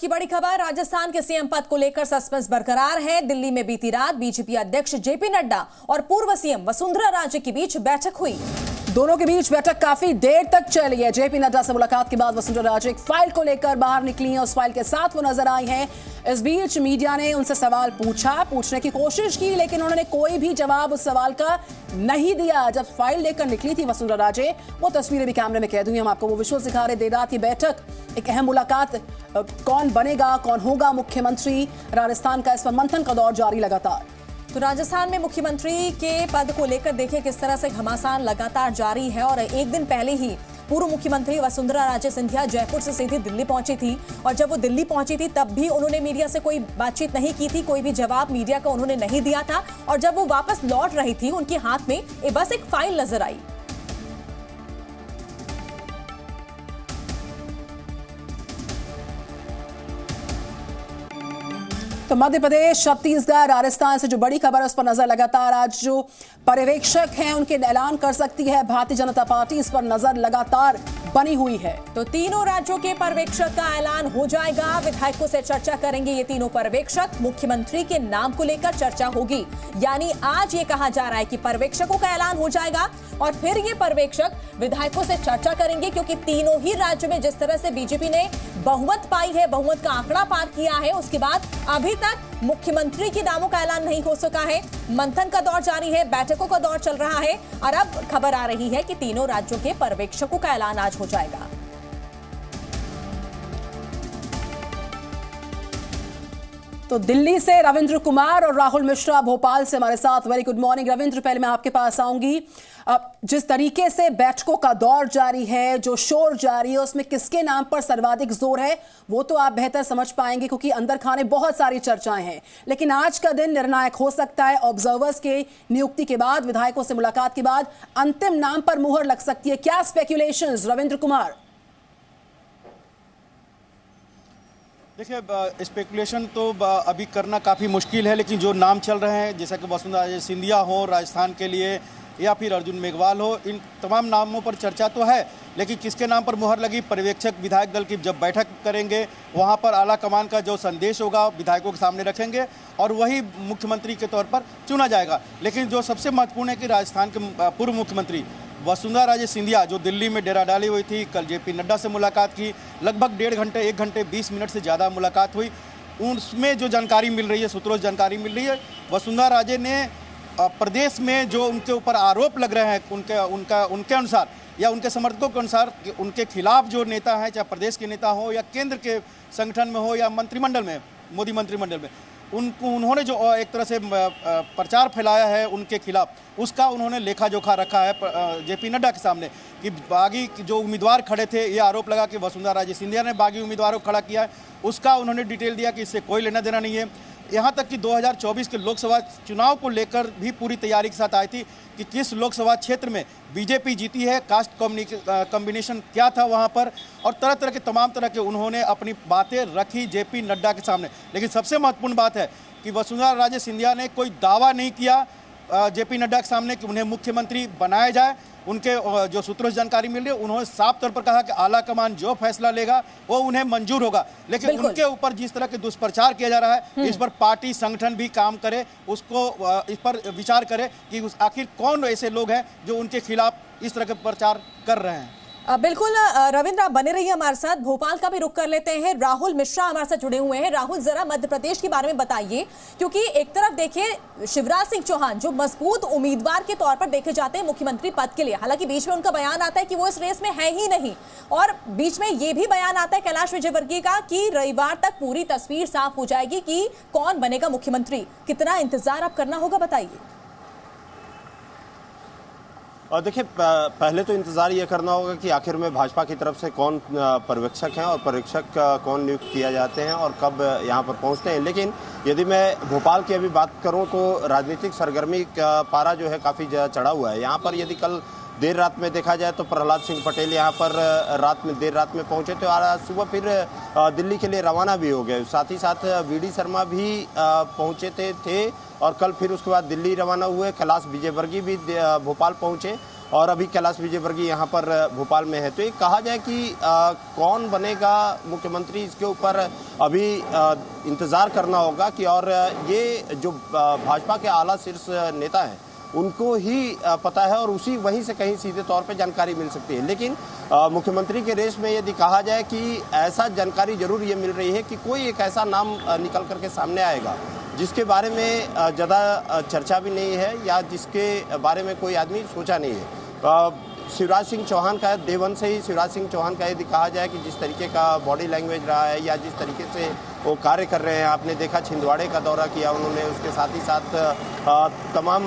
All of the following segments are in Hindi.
की बड़ी खबर, राजस्थान के सीएम पद को लेकर सस्पेंस बरकरार है। दिल्ली में बीती रात बीजेपी अध्यक्ष जेपी नड्डा और पूर्व सीएम वसुंधरा राजे के बीच बैठक हुई। दोनों के बीच बैठक काफी देर तक चली है। जेपी नड्डा से मुलाकात के बाद वसुंधरा राजे एक फाइल को लेकर बाहर निकली हैं। उस फाइल के साथ वो नजर आई हैं। इस बीच मीडिया ने उनसे सवाल पूछने की कोशिश की, लेकिन उन्होंने कोई भी जवाब उस सवाल का नहीं दिया। जब फाइल लेकर निकली थी वसुंधरा राजे, वो तस्वीरें भी कैमरे में कैद हुई। हम आपको वो विजुअल दिखा रहे। देर रात की बैठक, एक अहम मुलाकात, कौन बनेगा, कौन होगा मुख्यमंत्री, राजस्थान का इस पर मंथन का दौर जारी लगातार। तो राजस्थान में मुख्यमंत्री के पद को लेकर देखिए किस तरह से घमासान लगातार जारी है। और एक दिन पहले ही पूर्व मुख्यमंत्री वसुंधरा राजे सिंधिया जयपुर से सीधी दिल्ली पहुंची थी, और जब वो दिल्ली पहुंची थी तब भी उन्होंने मीडिया से कोई बातचीत नहीं की थी, कोई भी जवाब मीडिया का उन्होंने नहीं दिया था। और जब वो वापस लौट रही थी, उनके हाथ में बस एक फाइल नजर आई। तो मध्य प्रदेश, छत्तीसगढ़, राजस्थान से जो बड़ी खबर है उस पर नजर लगातार। आज जो पर्यवेक्षक हैं उनके ऐलान कर सकती है भारतीय जनता पार्टी, इस पर नजर लगातार बनी हुई है। तो तीनों राज्यों के पर्यवेक्षक का ऐलान हो जाएगा। विधायकों से चर्चा करेंगे ये तीनों पर्यवेक्षक। मुख्यमंत्री के नाम को लेकर चर्चा होगी। यानी आज ये कहा जा रहा है कि पर्यवेक्षकों का ऐलान हो जाएगा और फिर ये पर्यवेक्षक विधायकों से चर्चा करेंगे, क्योंकि तीनों ही राज्यों में जिस तरह से बीजेपी ने बहुमत पाई है, बहुमत का आंकड़ा पार किया है, उसके बाद अभी तक मुख्यमंत्री के नामों का ऐलान नहीं हो सका है। मंथन का दौर जारी है, बैठकों का दौर चल रहा है, और अब खबर आ रही है कि तीनों राज्यों के पर्यवेक्षकों का ऐलान आज हो जाएगा। तो दिल्ली से रविंद्र कुमार और राहुल मिश्रा भोपाल से हमारे साथ। वेरी गुड मॉर्निंग रविंद्र, पहले मैं आपके पास आऊंगी। जिस तरीके से बैठकों का दौर जारी है, जो शोर जारी है, उसमें किसके नाम पर सर्वाधिक जोर है वो तो आप बेहतर समझ पाएंगे, क्योंकि अंदर खाने बहुत सारी चर्चाएं हैं। लेकिन आज का दिन निर्णायक हो सकता है। ऑब्जर्वर्स के नियुक्ति के बाद, विधायकों से मुलाकात के बाद अंतिम नाम पर मुहर लग सकती है। क्या स्पेक्युलेशंस रविंद्र कुमार? देखिए, स्पेकुलेशन तो अभी करना काफ़ी मुश्किल है, लेकिन जो नाम चल रहे हैं जैसा कि वसुंधरा राजे सिंधिया हो राजस्थान के लिए, या फिर अर्जुन मेघवाल हो, इन तमाम नामों पर चर्चा तो है। लेकिन किसके नाम पर मुहर लगी, पर्यवेक्षक विधायक दल की जब बैठक करेंगे वहाँ पर आला कमान का जो संदेश होगा विधायकों के सामने रखेंगे और वही मुख्यमंत्री के तौर पर चुना जाएगा। लेकिन जो सबसे महत्वपूर्ण है कि राजस्थान के पूर्व मुख्यमंत्री वसुंधरा राजे सिंधिया जो दिल्ली में डेरा डाली हुई थी, कल जेपी नड्डा से मुलाकात की, लगभग 1.5 घंटे 20 मिनट से ज़्यादा मुलाकात हुई। उसमें जो जानकारी मिल रही है, सूत्रों से जानकारी मिल रही है, वसुंधरा राजे ने प्रदेश में जो उनके ऊपर आरोप लग रहे हैं उनके अनुसार या उनके समर्थकों के अनुसार, उनके खिलाफ जो नेता हैं, चाहे प्रदेश के नेता हो या केंद्र के संगठन में हो या मंत्रिमंडल में, मोदी मंत्रिमंडल में, उन्होंने जो एक तरह से प्रचार फैलाया है उनके खिलाफ, उसका उन्होंने लेखा जोखा रखा है जेपी नड्डा के सामने कि बागी जो उम्मीदवार खड़े थे, ये आरोप लगा कि वसुंधरा राजे सिंधिया ने बागी उम्मीदवारों को खड़ा किया है, उसका उन्होंने डिटेल दिया कि इससे कोई लेना देना नहीं है। यहाँ तक कि 2024 के लोकसभा चुनाव को लेकर भी पूरी तैयारी के साथ आई थी कि किस लोकसभा क्षेत्र में बीजेपी जीती है, कास्ट कॉम्बिनेशन क्या था वहाँ पर, और तरह तरह के तमाम तरह के उन्होंने अपनी बातें रखी जेपी नड्डा के सामने। लेकिन सबसे महत्वपूर्ण बात है कि वसुंधरा राजे सिंधिया ने कोई दावा नहीं किया जेपी नड्डा के सामने कि उन्हें मुख्यमंत्री बनाया जाए। उनके जो सूत्रों से जानकारी मिल रही है, उन्होंने साफ तौर पर कहा कि आला कमान जो फैसला लेगा वो उन्हें मंजूर होगा। लेकिन उनके ऊपर जिस तरह के दुष्प्रचार किया जा रहा है, इस पर पार्टी संगठन भी काम करे, उसको इस पर विचार करे कि आखिर कौन ऐसे लोग हैं जो उनके खिलाफ इस तरह के प्रचार कर रहे हैं। बिल्कुल रविंद्र, आप बने रहिए हमारे साथ। भोपाल का भी रुख कर लेते हैं। राहुल मिश्रा हमारे साथ जुड़े हुए हैं। राहुल, जरा मध्य प्रदेश के बारे में बताइए, क्योंकि एक तरफ देखिए शिवराज सिंह चौहान जो मजबूत उम्मीदवार के तौर पर देखे जाते हैं मुख्यमंत्री पद के लिए, हालांकि बीच में उनका बयान आता है कि वो इस रेस में है ही नहीं, और बीच में ये भी बयान आता है कैलाश विजयवर्गीय का कि रविवार तक पूरी तस्वीर साफ हो जाएगी कि कौन बनेगा मुख्यमंत्री। कितना इंतजार अब करना होगा, बताइए। और देखिए, पहले तो इंतज़ार ये करना होगा कि आखिर में भाजपा की तरफ से कौन पर्यवेक्षक हैं और पर्यवेक्षक कौन नियुक्त किया जाते हैं और कब यहाँ पर पहुँचते हैं। लेकिन यदि मैं भोपाल की अभी बात करूँ तो राजनीतिक सरगर्मी का पारा जो है काफ़ी चढ़ा हुआ है यहाँ पर। यदि कल देर रात में देखा जाए तो प्रहलाद सिंह पटेल यहाँ पर देर रात में पहुँचे थे और आज सुबह फिर दिल्ली के लिए रवाना भी हो गए। साथ ही साथ वी.डी. शर्मा भी पहुँचे थे और कल फिर उसके बाद दिल्ली रवाना हुए। कैलाश विजयवर्गीय भी भोपाल पहुँचे और अभी कैलाश विजयवर्गीय यहाँ पर भोपाल में है। तो ये कहा जाए कि कौन बनेगा मुख्यमंत्री, इसके ऊपर अभी इंतज़ार करना होगा कि और ये जो भाजपा के आला शीर्ष नेता हैं उनको ही पता है और वहीं से कहीं सीधे तौर पे जानकारी मिल सकती है। लेकिन मुख्यमंत्री के रेस में यदि कहा जाए कि ऐसा जानकारी जरूर ये मिल रही है कि कोई एक ऐसा नाम निकल करके सामने आएगा जिसके बारे में ज़्यादा चर्चा भी नहीं है या जिसके बारे में कोई आदमी सोचा नहीं है। शिवराज सिंह चौहान का डे वन से ही शिवराज सिंह चौहान का यदि कहा जाए कि जिस तरीके का बॉडी लैंग्वेज रहा है या जिस तरीके से वो कार्य कर रहे हैं, आपने देखा छिंदवाड़े का दौरा किया उन्होंने, उसके साथ ही साथ तमाम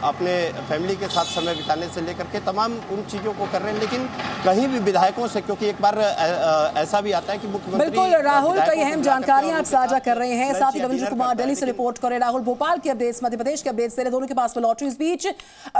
अपने फैमिली के साथ समय बिताने से लेकर के तमाम उन चीज़ों को कर रहे हैं। लेकिन कहीं भी विधायकों से, क्योंकि एक बार ऐसा भी आता है कि मुख्यमंत्री बिल्कुल राहुल, कई अहम जानकारियां आप साझा कर रहे हैं। साथ ही रविंद्र कुमार दिल्ली से रिपोर्ट कर रहे हैं। राहुल, भोपाल के अपडेट्स, मध्य प्रदेश के अपडेट्स तेरे दोनों के पास में लॉटरी। इस बीच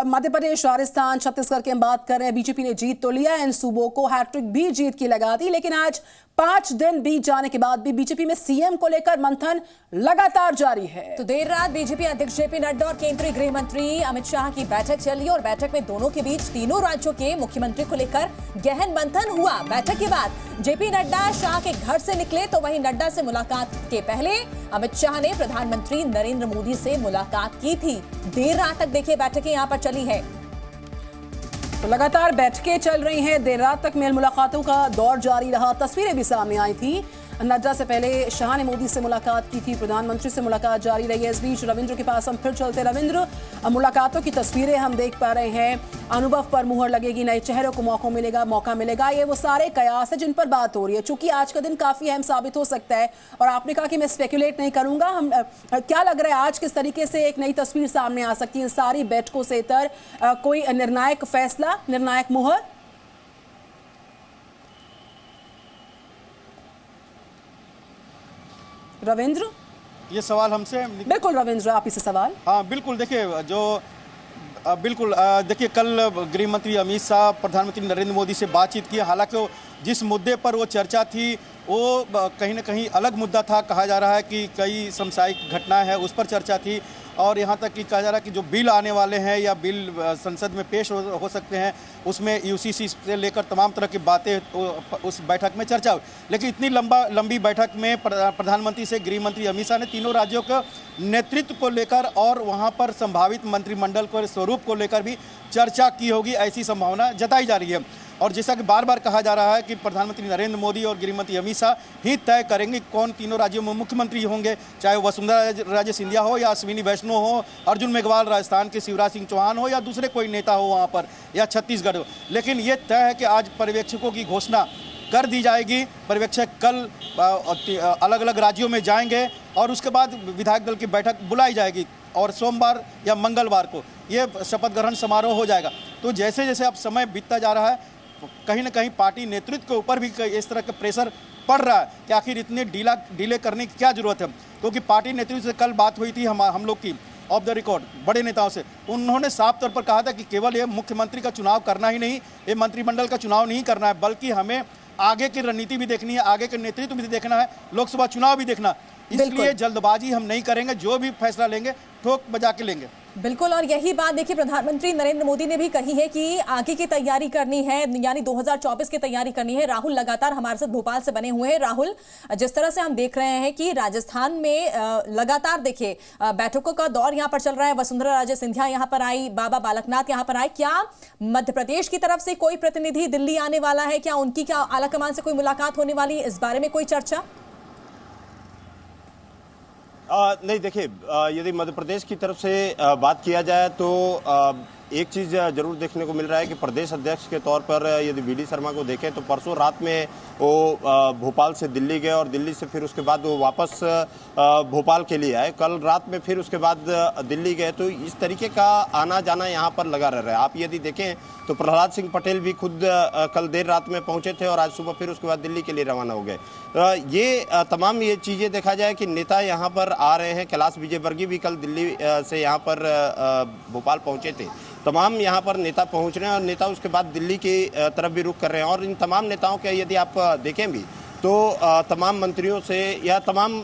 मध्य प्रदेश, राजस्थान, छत्तीसगढ़ की हम बात कर रहे हैं। बीजेपी ने जीत तो लिया, इन सूबों को हैट्रिक भी जीत की लगा दी, लेकिन आज 5 दिन बीत जाने के बाद भी बीजेपी में सीएम को लेकर मंथन लगातार जारी है। तो देर रात बीजेपी अध्यक्ष जेपी नड्डा और केंद्रीय गृह मंत्री अमित शाह की बैठक चली और बैठक में दोनों के बीच तीनों राज्यों के मुख्यमंत्री को लेकर गहन मंथन हुआ। बैठक के बाद जेपी नड्डा शाह के घर से निकले, तो वहीं नड्डा से मुलाकात के पहले अमित शाह ने प्रधानमंत्री नरेंद्र मोदी से मुलाकात की थी। देर रात तक देखिए बैठकें यहां पर चली है। तो लगातार बैठकें चल रही हैं, देर रात तक मेल मुलाकातों का दौर जारी रहा। तस्वीरें भी सामने आई थी। नड्डा से पहले शाह ने मोदी से मुलाकात की थी, प्रधानमंत्री से मुलाकात जारी रही है। इस बीच रविंद्र के पास हम फिर चलते। रविंद्र, मुलाकातों की तस्वीरें हम देख पा रहे हैं। अनुभव पर मुहर लगेगी, नए चेहरों को मौका मिलेगा, ये वो सारे कयास है जिन पर बात हो रही है। चूंकि आज का दिन काफी अहम साबित हो सकता है और आपने कहा कि मैं स्पेकुलेट नहीं करूंगा, हम क्या लग रहा है आज किस तरीके से एक नई तस्वीर सामने आ सकती है सारी बैठकों से इतर कोई निर्णायक फैसला, निर्णायक मुहर? रविंद्र, ये सवाल हमसे? बिल्कुल रविंद्र, आप इसे सवाल। हाँ बिल्कुल, देखिए देखिए कल गृह मंत्री अमित शाह प्रधानमंत्री नरेंद्र मोदी से बातचीत की। हालांकि जिस मुद्दे पर वो चर्चा थी वो कहीं ना कहीं अलग मुद्दा था। कहा जा रहा है कि कई साम्प्रदायिक घटनाएं हैं, उस पर चर्चा थी। और यहाँ तक कि कहा जा रहा है कि जो बिल आने वाले हैं या बिल संसद में पेश हो सकते हैं, उसमें यूसीसी से लेकर तमाम तरह की बातें उस बैठक में चर्चा हुई। लेकिन इतनी लंबी बैठक में प्रधानमंत्री से गृह मंत्री अमित शाह ने तीनों राज्यों के नेतृत्व को लेकर और वहाँ पर संभावित मंत्रिमंडल को स्वरूप को लेकर भी चर्चा की होगी, ऐसी संभावना जताई जा रही है। और जैसा कि बार बार कहा जा रहा है कि प्रधानमंत्री नरेंद्र मोदी और गृह मंत्री अमित शाह ही तय करेंगे कौन तीनों राज्यों में मुख्यमंत्री होंगे, चाहे वसुंधरा राजे सिंधिया हो या अश्विनी वैष्णव हो, अर्जुन मेघवाल राजस्थान के शिवराज सिंह चौहान हो या दूसरे कोई नेता हो वहाँ पर, या छत्तीसगढ़ हो। लेकिन ये तय है कि आज पर्यवेक्षकों की घोषणा कर दी जाएगी। पर्यवेक्षक कल अलग अलग राज्यों में जाएंगे और उसके बाद विधायक दल की बैठक बुलाई जाएगी और सोमवार या मंगलवार को ये शपथ ग्रहण समारोह हो जाएगा। तो जैसे जैसे अब समय बीतता जा रहा है, कहीं ना कहीं पार्टी नेतृत्व के ऊपर भी इस तरह का प्रेशर पड़ रहा है कि आखिर इतने डिले करने की क्या जरूरत है। क्योंकि पार्टी नेतृत्व से कल बात हुई थी हम लोग की ऑफ द रिकॉर्ड बड़े नेताओं से, उन्होंने साफ तौर पर कहा था कि केवल ये मुख्यमंत्री का चुनाव करना ही नहीं, ये मंत्रिमंडल का चुनाव नहीं करना है, बल्कि हमें आगे की रणनीति भी देखनी है, आगे के नेतृत्व भी देखना है, लोकसभा चुनाव भी देखना। इसलिए जल्दबाजी हम नहीं करेंगे, जो भी फैसला लेंगे ठोक बजा के लेंगे। बिल्कुल, और यही बात देखिए प्रधानमंत्री नरेंद्र मोदी ने भी कही है कि आगे की तैयारी करनी है, यानी 2024 की तैयारी करनी है। राहुल लगातार हमारे साथ भोपाल से बने हुए हैं। राहुल, जिस तरह से हम देख रहे हैं कि राजस्थान में लगातार देखिए बैठकों का दौर यहां पर चल रहा है। वसुंधरा राजे सिंधिया यहां पर आई, बाबा बालकनाथ यहां पर आए। क्या मध्य प्रदेश की तरफ से कोई प्रतिनिधि दिल्ली आने वाला है? क्या उनकी क्या आलाकमान से कोई मुलाकात होने वाली है? इस बारे में कोई चर्चा? नहीं, देखिए यदि मध्य प्रदेश की तरफ से बात किया जाए तो एक चीज़ जरूर देखने को मिल रहा है कि प्रदेश अध्यक्ष के तौर पर यदि वीडी शर्मा को देखें तो परसों रात में वो भोपाल से दिल्ली गए और दिल्ली से फिर उसके बाद वो वापस भोपाल के लिए आए। कल रात में फिर उसके बाद दिल्ली गए। तो इस तरीके का आना जाना यहाँ पर लगा रह रहा है। आप यदि देखें तो प्रहलाद सिंह पटेल भी खुद कल देर रात में पहुँचे थे और आज सुबह फिर उसके बाद दिल्ली के लिए रवाना हो गए। ये तमाम ये चीज़ें देखा जाए कि नेता यहाँ पर आ रहे हैं। कैलाश विजयवर्गीय भी कल दिल्ली से यहाँ पर भोपाल पहुँचे थे। तमाम यहाँ पर नेता पहुँच रहे हैं और नेता उसके बाद दिल्ली की तरफ भी रुख कर रहे हैं। और इन तमाम नेताओं के यदि आप देखें भी तो तमाम मंत्रियों से या तमाम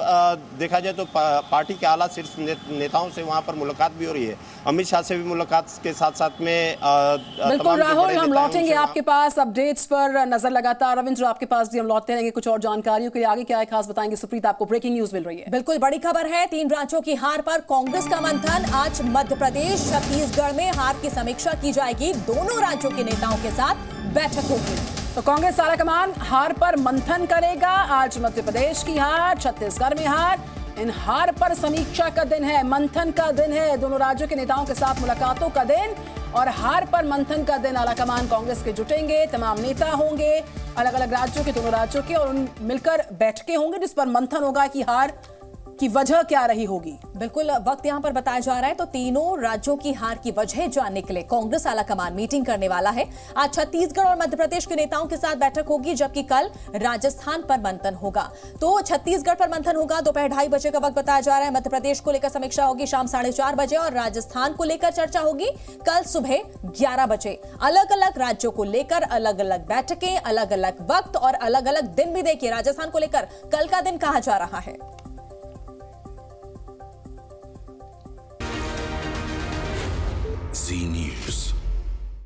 देखा जाए तो पार्टी के आला शीर्ष नेताओं से वहां पर मुलाकात भी हो रही है। अमित शाह से भी मुलाकात के साथ साथ में बिल्कुल राहुल, हम लौटेंगे आपके पास अपडेट्स पर नजर लगातार। रविंद्र, आपके पास भी हम लौटते रहेंगे कुछ और जानकारियों के लिए। आगे क्या है खास बताएंगे। सुप्रीत, आपको ब्रेकिंग न्यूज मिल रही है। बिल्कुल बड़ी खबर है, 3 राज्यों की हार पर कांग्रेस का मंथन। आज मध्य प्रदेश, छत्तीसगढ़ में हार की समीक्षा की जाएगी। दोनों राज्यों के नेताओं के साथ बैठक होगी। तो कांग्रेस आलाकमान हार पर मंथन करेगा। आज मध्य प्रदेश की हार, छत्तीसगढ़ में हार, इन हार पर समीक्षा का दिन है, मंथन का दिन है, दोनों राज्यों के नेताओं के साथ मुलाकातों का दिन और हार पर मंथन का दिन। आलाकमान कांग्रेस के जुटेंगे, तमाम नेता होंगे अलग अलग राज्यों के, दोनों राज्यों के, और उन मिलकर बैठकें होंगी जिस पर मंथन होगा कि हार की वजह क्या रही होगी। बिल्कुल वक्त यहां पर बताया जा रहा है, तो तीनों राज्यों की हार की वजह जानने के लिए कांग्रेस आलाकमान मीटिंग करने वाला है। आज छत्तीसगढ़ और मध्य प्रदेश के नेताओं के साथ बैठक होगी, जबकि कल राजस्थान पर मंथन होगा। तो छत्तीसगढ़ पर मंथन होगा, दोपहर 2:30 बजे का वक्त बताया जा रहा है। मध्य प्रदेश को लेकर समीक्षा होगी शाम 4:30 बजे और राजस्थान को लेकर चर्चा होगी कल सुबह 11 बजे। अलग अलग राज्यों को लेकर अलग अलग बैठकें, अलग अलग वक्त और अलग अलग दिन भी। देखिए, राजस्थान को लेकर कल का दिन कहा जा रहा है। Z News.